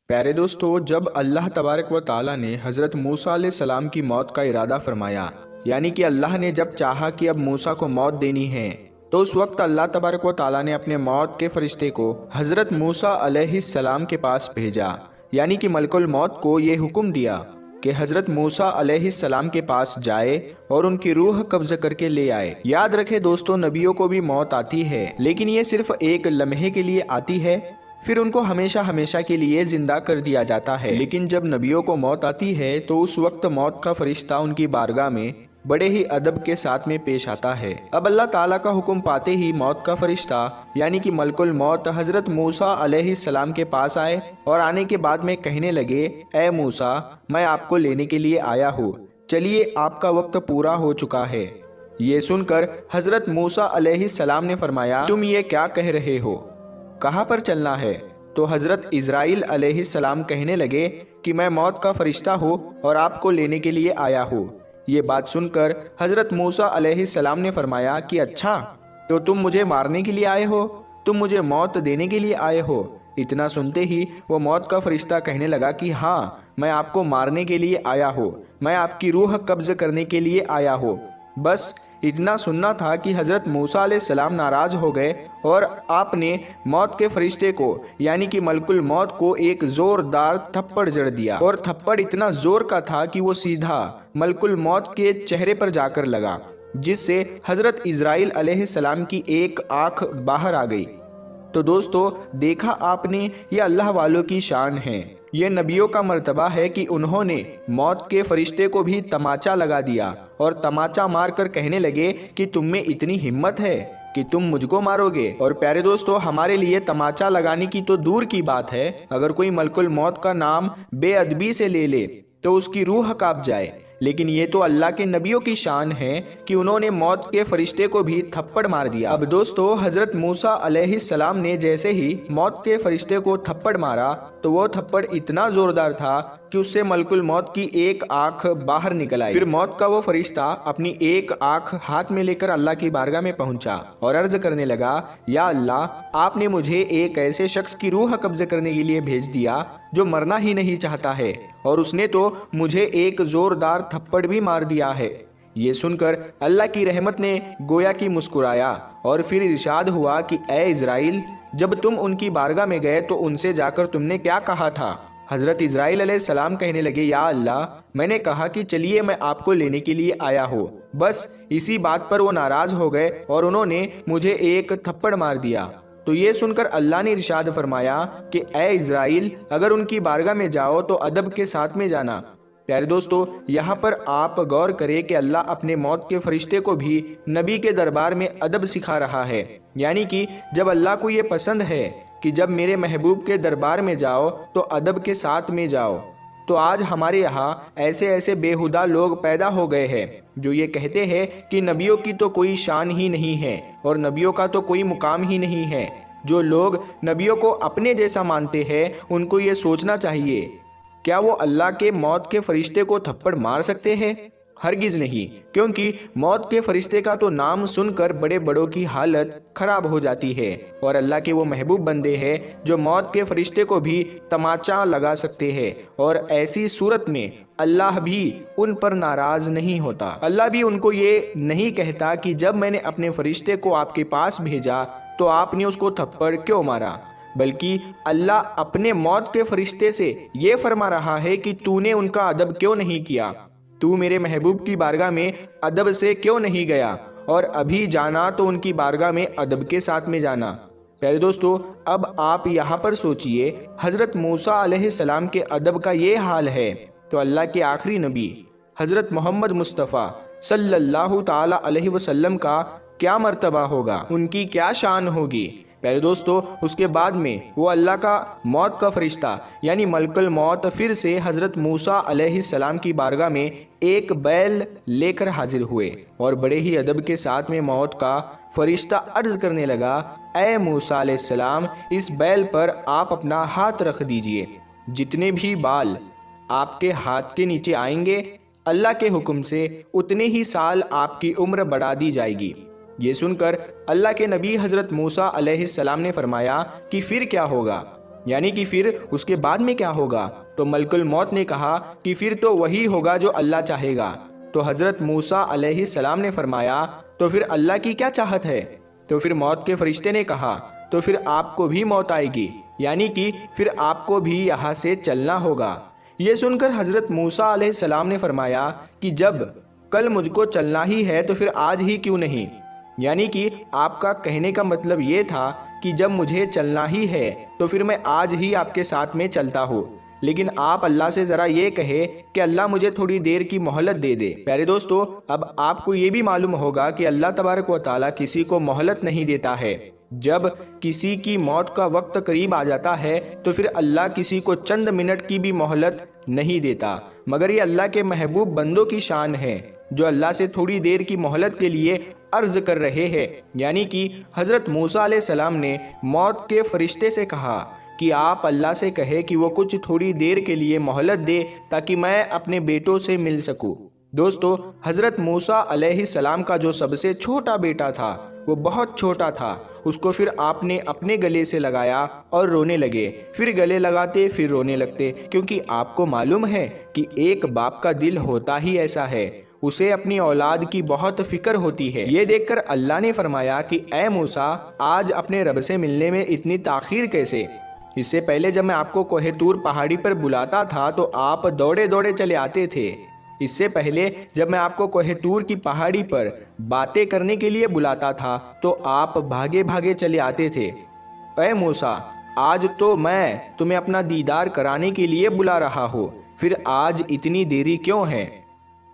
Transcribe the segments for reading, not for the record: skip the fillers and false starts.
प्यारे दोस्तों, जब अल्लाह तबारक व ताला ने हज़रत मूसा अलैहिस्सलाम की मौत का इरादा फरमाया, यानी कि अल्लाह ने जब चाहा कि अब मूसा को मौत देनी है, तो उस वक्त अल्लाह तबारक व ताला ने अपने मौत के फरिश्ते को हज़रत मूसा अलैहिस्सलाम के पास भेजा, यानी कि मलकुल मौत को ये हुक्म दिया कि हज़रत मूसा अलैहिस्सलाम के पास जाए और उनकी रूह कब्ज़ करके ले आए। याद रखें दोस्तों, नबियों को भी मौत आती है, लेकिन ये सिर्फ एक लम्हे के लिए आती है, फिर उनको हमेशा हमेशा के लिए जिंदा कर दिया जाता है। लेकिन जब नबियों को मौत आती है तो उस वक्त मौत का फरिश्ता उनकी बारगाह में बड़े ही अदब के साथ में पेश आता है। अब अल्लाह ताला का हुक्म पाते ही मौत का फरिश्ता यानी कि मलकुल मौत हज़रत मूसा अलैहिस्सलाम के पास आए और आने के बाद में कहने लगे, ए मूसा, मैं आपको लेने के लिए आया हूँ, चलिए आपका वक्त पूरा हो चुका है। ये सुनकर हज़रत मूसा अलैहिस्सलाम ने फरमाया, तुम ये क्या कह रहे हो, कहाँ पर चलना है? तो हज़रत इज़राइल अलैहिस्सलाम कहने लगे कि मैं मौत का फरिश्ता हूँ और आपको लेने के लिए आया हूँ। ये बात सुनकर हज़रत मूसा अलैहिस्सलाम ने फरमाया कि अच्छा, तो तुम मुझे मारने के लिए आए हो, तुम मुझे मौत देने के लिए आए हो? इतना सुनते ही वो मौत का फरिश्ता कहने लगा कि हाँ, मैं आपको मारने के लिए आया हूँ, मैं आपकी रूह कब्ज़ करने के लिए आया हूँ। बस इतना सुनना था कि हज़रत मूसा अलैहिस्सलाम नाराज़ हो गए और आपने मौत के फरिश्ते को यानी कि मलकुल मौत को एक ज़ोरदार थप्पड़ जड़ दिया, और थप्पड़ इतना ज़ोर का था कि वो सीधा मलकुल मौत के चेहरे पर जाकर लगा, जिससे हज़रत इज़राइल अलैहिस्सलाम की एक आँख बाहर आ गई। तो दोस्तों, देखा आपने, ये अल्लाह वालों की शान है, ये नबियों का मर्तबा है कि उन्होंने मौत के फरिश्ते को भी तमाचा लगा दिया और तमाचा मार कर कहने लगे कि तुम में इतनी हिम्मत है कि तुम मुझको मारोगे। और प्यारे दोस्तों, हमारे लिए तमाचा लगाने की तो दूर की बात है, अगर कोई मलकुल मौत का नाम बेअदबी से ले ले तो उसकी रूह कांप जाए, लेकिन ये तो अल्लाह के नबियों की शान है कि उन्होंने मौत के फरिश्ते को भी थप्पड़ मार दिया। अब दोस्तों, हज़रत मूसा अलैहिस्सलाम ने जैसे ही मौत के फरिश्ते को थप्पड़ मारा तो वो थप्पड़ इतना ज़ोरदार था कि उससे मलकुल मौत की एक आँख बाहर निकल आई। फिर मौत का वो फरिश्ता अपनी एक आँख हाथ में लेकर अल्लाह की बारगाह में पहुंचा और अर्ज करने लगा, या अल्लाह, आपने मुझे एक ऐसे शख्स की रूह कब्ज़ करने के लिए भेज दिया जो मरना ही नहीं चाहता है, और उसने तो मुझे एक ज़ोरदार थप्पड़ भी मार दिया है। ये सुनकर अल्लाह की रहमत ने गोया की मुस्कुराया और फिर इरशाद हुआ कि ए इज़राइल, जब तुम उनकी बारगाह में गए तो उनसे जाकर तुमने क्या कहा था? हज़रत इज़राइल अलैहिस्सलाम कहने लगे, या अल्लाह, मैंने कहा कि चलिए मैं आपको लेने के लिए आया हूँ। बस इसी बात पर वो नाराज़ हो गए और उन्होंने मुझे एक थप्पड़ मार दिया। तो ये सुनकर अल्लाह ने इरशाद फरमाया कि ए इज़राइल, अगर उनकी बारगाह में जाओ तो अदब के साथ में जाना। प्यारे दोस्तों, यहाँ पर आप गौर करें कि अल्लाह अपने मौत के फरिश्ते को भी नबी के दरबार में अदब सिखा रहा है, यानी कि जब अल्लाह को ये पसंद है कि जब मेरे महबूब के दरबार में जाओ तो अदब के साथ में जाओ। तो आज हमारे यहाँ ऐसे ऐसे बेहुदा लोग पैदा हो गए हैं जो ये कहते हैं कि नबियों की तो कोई शान ही नहीं है और नबियों का तो कोई मुकाम ही नहीं है। जो लोग नबियों को अपने जैसा मानते हैं, उनको ये सोचना चाहिए, क्या वो अल्लाह के मौत के फरिश्ते को थप्पड़ मार सकते हैं? हरगिज़ नहीं, क्योंकि मौत के फरिश्ते का तो नाम सुनकर बड़े बड़ों की हालत खराब हो जाती है, और अल्लाह के वो महबूब बंदे हैं जो मौत के फरिश्ते को भी तमाचा लगा सकते हैं, और ऐसी सूरत में अल्लाह भी उन पर नाराज़ नहीं होता। अल्लाह भी उनको ये नहीं कहता कि जब मैंने अपने फरिश्ते को आपके पास भेजा तो आपने उसको थप्पड़ क्यों मारा, बल्कि अल्लाह अपने मौत के फरिश्ते से ये फरमा रहा है कि तूने उनका अदब क्यों नहीं किया, तू मेरे महबूब की बारगाह में अदब से क्यों नहीं गया, और अभी जाना तो उनकी बारगाह में अदब के साथ में जाना। प्यारे दोस्तों, अब आप यहाँ पर सोचिए, हज़रत मूसा अलैहिस्सलाम के अदब का ये हाल है, तो अल्लाह के आखिरी नबी हज़रत मोहम्मद मुस्तफ़ा सल्लल्लाहु ताला अलैहि वसल्लम का क्या मर्तबा होगा, उनकी क्या शान होगी। प्यारे दोस्तों, उसके बाद में वो अल्लाह का मौत का फरिश्ता यानी मलकुल मौत फिर से हज़रत मूसा अलैहिस्सलाम की बारगाह में एक बैल लेकर हाजिर हुए, और बड़े ही अदब के साथ में मौत का फरिश्ता अर्ज करने लगा, ए मूसा अलैहिस्सलाम, इस बैल पर आप अपना हाथ रख दीजिए, जितने भी बाल आपके हाथ के नीचे आएंगे अल्लाह के हुक्म से उतने ही साल आपकी उम्र बढ़ा दी जाएगी। یہ سن کر اللہ کے نبی حضرت موسیٰ علیہ السلام نے فرمایا کہ پھر کیا ہوگا، یعنی کہ پھر اس کے بعد میں کیا ہوگا؟ تو ملک الموت نے کہا کہ پھر تو وہی ہوگا جو اللہ چاہے گا۔ تو حضرت موسیٰ علیہ السلام نے فرمایا تو پھر اللہ کی کیا چاہت ہے؟ تو پھر موت کے فرشتے نے کہا تو پھر آپ کو بھی موت آئے گی، یعنی کہ پھر آپ کو بھی یہاں سے چلنا ہوگا۔ یہ سن کر حضرت موسیٰ علیہ السلام نے فرمایا کہ جب کل مجھ کو چلنا ہی ہے تو پھر آج ہی کیوں نہیں؟ یعنی کہ آپ کا کہنے کا مطلب یہ تھا کہ جب مجھے چلنا ہی ہے تو پھر میں آج ہی آپ کے ساتھ میں چلتا ہوں، لیکن آپ اللہ سے ذرا یہ کہے کہ اللہ مجھے تھوڑی دیر کی مہلت دے دے۔ پیارے دوستو، اب آپ کو یہ بھی معلوم ہوگا کہ اللہ تبارک و تعالیٰ کسی کو مہلت نہیں دیتا ہے۔ جب کسی کی موت کا وقت قریب آ جاتا ہے تو پھر اللہ کسی کو چند منٹ کی بھی مہلت نہیں دیتا، مگر یہ اللہ کے محبوب بندوں کی شان ہے جو اللہ سے تھوڑی دیر کی مہلت کے لیے عرض کر رہے ہیں۔ یعنی کہ حضرت موسیٰ علیہ السلام نے موت کے فرشتے سے کہا کہ آپ اللہ سے کہے کہ وہ کچھ تھوڑی دیر کے لیے مہلت دے تاکہ میں اپنے بیٹوں سے مل سکوں۔ دوستو، حضرت موسیٰ علیہ السلام کا جو سب سے چھوٹا بیٹا تھا وہ بہت چھوٹا تھا، اس کو پھر آپ نے اپنے گلے سے لگایا اور رونے لگے، پھر گلے لگاتے پھر رونے لگتے، کیونکہ آپ کو معلوم ہے کہ ایک باپ کا دل ہوتا ہی ایسا ہے، اسے اپنی اولاد کی بہت فکر ہوتی ہے۔ یہ دیکھ کر اللہ نے فرمایا کہ اے موسیٰ، آج اپنے رب سے ملنے میں اتنی تاخیر کیسے؟ اس سے پہلے جب میں آپ کو کوہ طور پہاڑی پر بلاتا تھا تو آپ دوڑے دوڑے چلے آتے تھے۔ اس سے پہلے جب میں آپ کو کوہ طور کی پہاڑی پر باتیں کرنے کے لیے بلاتا تھا تو آپ بھاگے بھاگے چلے آتے تھے۔ اے موسیٰ، آج تو میں تمہیں اپنا دیدار کرانے کے لیے بلا رہا ہوں، پھر آج اتنی دیری کیوں ہے؟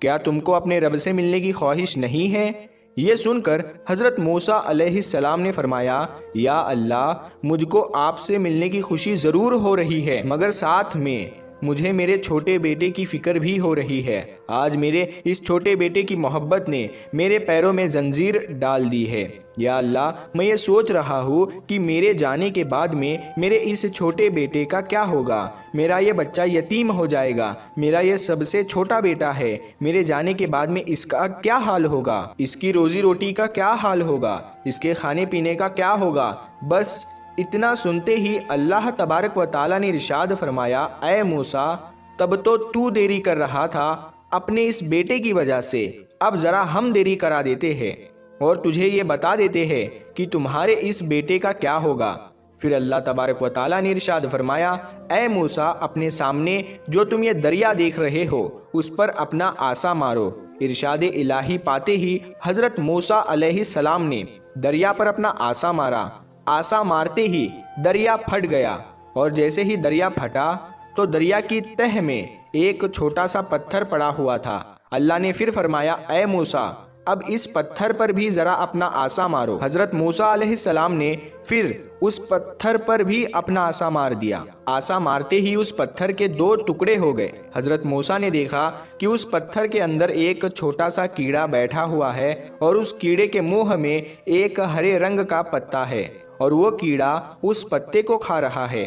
کیا تم کو اپنے رب سے ملنے کی خواہش نہیں ہے؟ یہ سن کر حضرت موسیٰ علیہ السلام نے فرمایا یا اللہ، مجھ کو آپ سے ملنے کی خوشی ضرور ہو رہی ہے، مگر ساتھ میں مجھے میرے چھوٹے بیٹے کی فکر بھی ہو رہی ہے۔ آج میرے اس چھوٹے بیٹے کی محبت نے میرے پیروں میں زنجیر ڈال دی ہے۔ یا اللہ، میں یہ سوچ رہا ہوں کہ میرے جانے کے بعد میں میرے اس چھوٹے بیٹے کا کیا ہوگا؟ میرا یہ بچہ یتیم ہو جائے گا، میرا یہ سب سے چھوٹا بیٹا ہے، میرے جانے کے بعد میں اس کا کیا حال ہوگا؟ اس کی روزی روٹی کا کیا حال ہوگا؟ اس کے کھانے پینے کا کیا ہوگا؟ بس اتنا سنتے ہی اللہ تبارک و تعالیٰ نے ارشاد فرمایا اے موسیٰ، تب تو دیری کر رہا تھا اپنے اس بیٹے کی وجہ سے، اب ذرا ہم دیری کرا دیتے ہیں اور تجھے یہ بتا دیتے ہیں کہ تمہارے اس بیٹے کا کیا ہوگا۔ پھر اللہ تبارک و تعالیٰ نے ارشاد فرمایا اے موسیٰ، اپنے سامنے جو تم یہ دریا دیکھ رہے ہو اس پر اپنا عصا مارو۔ ارشاد الہی پاتے ہی حضرت موسیٰ علیہ السلام نے دریا پر اپنا عصا مارا۔ عصا مارتے ہی دریا پھٹ گیا، اور جیسے ہی دریا پھٹا تو دریا کی تہ میں ایک چھوٹا سا پتھر پڑا ہوا تھا۔ اللہ نے پھر فرمایا اے موسیٰ، اب اس پتھر پر بھی ذرا اپنا عصا مارو۔ حضرت موسیٰ علیہ السلام نے پھر اس پتھر پر بھی اپنا عصا مار دیا۔ عصا مارتے ہی اس پتھر کے دو ٹکڑے ہو گئے۔ حضرت موسیٰ نے دیکھا کہ اس پتھر کے اندر ایک چھوٹا سا کیڑا بیٹھا ہوا ہے اور اس کیڑے کے منہ میں ایک ہرے رنگ کا پتا ہے اور وہ کیڑا اس پتے کو کھا رہا ہے۔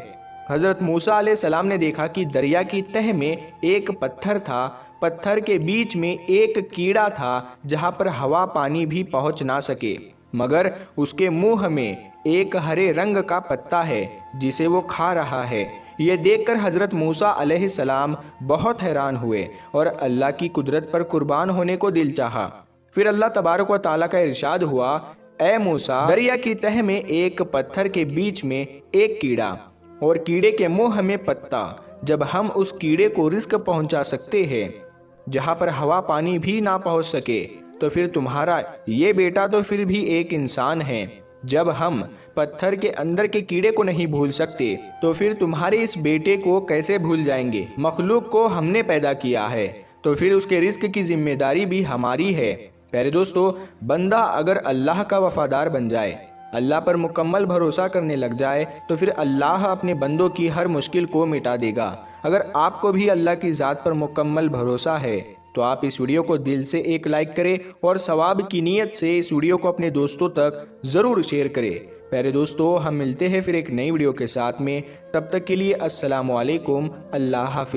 حضرت موسیٰ علیہ السلام نے دیکھا کہ دریا کی تہ میں ایک پتھر تھا، پتھر کے بیچ میں ایک کیڑا تھا جہاں پر ہوا پانی بھی پہنچ نہ سکے، مگر اس کے منہ میں ایک ہرے رنگ کا پتا ہے جسے وہ کھا رہا ہے۔ یہ دیکھ کر حضرت موسیٰ علیہ السلام بہت حیران ہوئے اور اللہ کی قدرت پر قربان ہونے کو دل چاہا۔ پھر اللہ تبارک و تعالیٰ کا ارشاد ہوا اے موسیٰ، دریا کی تہ میں ایک پتھر کے بیچ میں ایک کیڑا اور کیڑے کے منہ میں پتا، جب ہم اس کیڑے کو رزق پہنچا سکتے ہیں جہاں پر ہوا پانی بھی نہ پہنچ سکے، تو پھر تمہارا یہ بیٹا تو پھر بھی ایک انسان ہے۔ جب ہم پتھر کے اندر کے کیڑے کو نہیں بھول سکتے تو پھر تمہارے اس بیٹے کو کیسے بھول جائیں گے؟ مخلوق کو ہم نے پیدا کیا ہے تو پھر اس کے رزق کی ذمہ داری بھی ہماری ہے۔ پیارے دوستو، بندہ اگر اللہ کا وفادار بن جائے، اللہ پر مکمل بھروسہ کرنے لگ جائے تو پھر اللہ اپنے بندوں کی ہر مشکل کو مٹا دے گا۔ اگر آپ کو بھی اللہ کی ذات پر مکمل بھروسہ ہے تو آپ اس ویڈیو کو دل سے ایک لائک کریں اور ثواب کی نیت سے اس ویڈیو کو اپنے دوستوں تک ضرور شیئر کریں۔ پیارے دوستو، ہم ملتے ہیں پھر ایک نئی ویڈیو کے ساتھ میں، تب تک کے لیے السلام علیکم، اللہ حافظ۔